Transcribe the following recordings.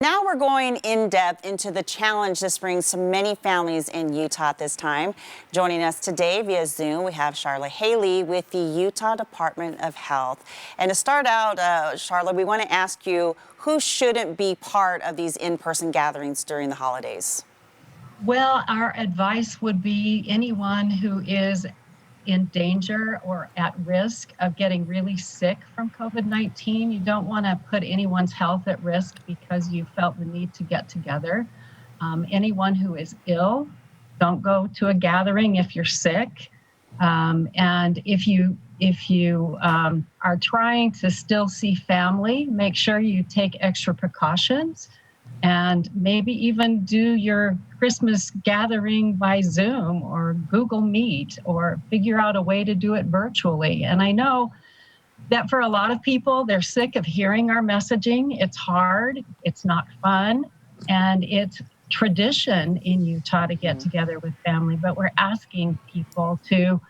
Now we're going in depth into the challenge this brings to many families in Utah at this time. Joining us today via Zoom, we have Charla Haley with the Utah Department of Health. And to start out, Charla, we want to ask you, who shouldn't be part of these in-person gatherings during the holidays? Well, our advice would be anyone who is in danger or at risk of getting really sick from COVID-19. You don't want to put anyone's health at risk because you felt the need to get together. Anyone who is ill, don't go to a gathering if you're sick. And if you are trying to still see family, make sure you take extra precautions and maybe even do your Christmas gathering by Zoom or Google Meet, or figure out a way to do it virtually. And I know that for a lot of people, they're sick of hearing our messaging. It's hard, it's not fun, and it's tradition in Utah to get together with family, but we're asking people to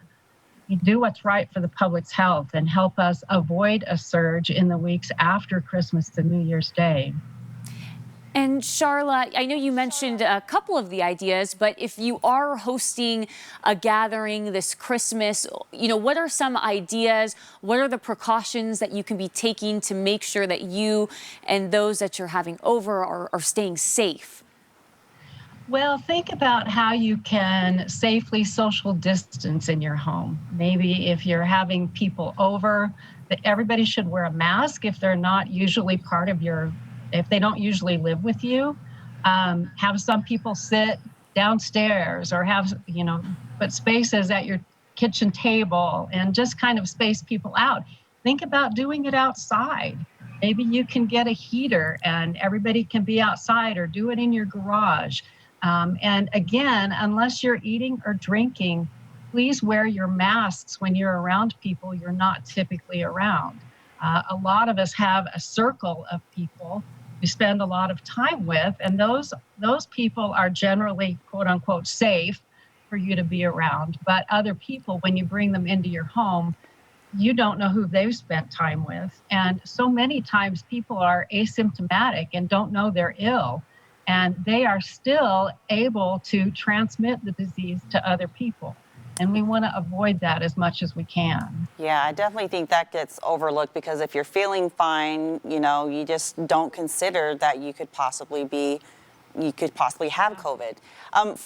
do what's right for the public's health and help us avoid a surge in the weeks after Christmas and New Year's Day. And Charla, I know you mentioned a couple of the ideas, but if you are hosting a gathering this Christmas, what are some ideas? What are the precautions that you can be taking to make sure that you and those that you're having over are staying safe? Well, think about how you can safely social distance in your home. Maybe if you're having people over, that everybody should wear a mask if they're not usually if they don't usually live with you. Have some people sit downstairs, or put spaces at your kitchen table and just kind of space people out. Think about doing it outside. Maybe you can get a heater and everybody can be outside, or do it in your garage. And again, unless you're eating or drinking, please wear your masks when you're around people you're not typically around. A lot of us have a circle of people we spend a lot of time with, and those people are generally, quote unquote, safe for you to be around. But other people, when you bring them into your home, you don't know who they've spent time with. And so many times people are asymptomatic and don't know they're ill, and they are still able to transmit the disease to other people. And we want to avoid that as much as we can. Yeah, I definitely think that gets overlooked, because if you're feeling fine, you just don't consider that you could possibly have COVID. I'm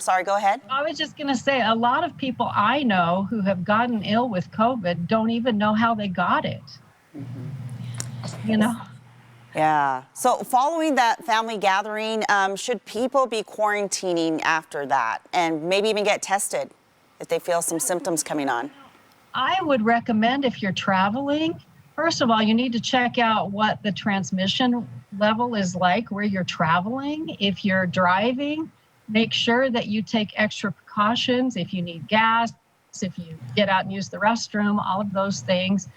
sorry, go ahead. I was just going to say, a lot of people I know who have gotten ill with COVID don't even know how they got it. Yeah. So following that family gathering, should people be quarantining after that and maybe even get tested if they feel some symptoms coming on? I would recommend, if you're traveling, first of all, you need to check out what the transmission level is like where you're traveling. If you're driving, make sure that you take extra precautions. If you need gas, if you get out and use the restroom, all of those things.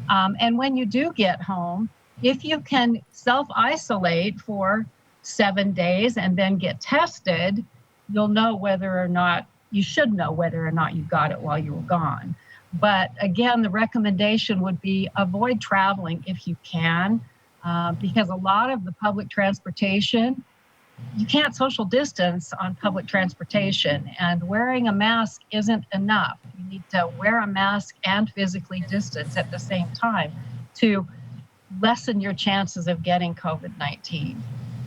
And when you do get home, if you can self-isolate for 7 days and then get tested, you should know whether or not you got it while you were gone. But again, the recommendation would be avoid traveling if you can, because a lot of the public transportation, you can't social distance on public transportation, and wearing a mask isn't enough. You need to wear a mask and physically distance at the same time to lessen your chances of getting COVID-19.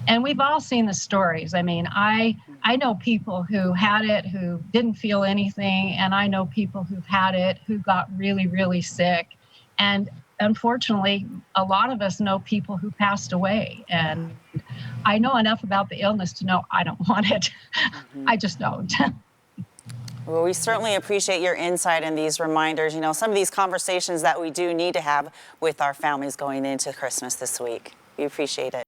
And we've all seen the stories. I mean, I know people who had it who didn't feel anything, and I know people who've had it who got really, really sick. And unfortunately, a lot of us know people who passed away. And I know enough about the illness to know I don't want it. I just don't. Well, we certainly appreciate your insight and these reminders. Some of these conversations that we do need to have with our families going into Christmas this week. We appreciate it.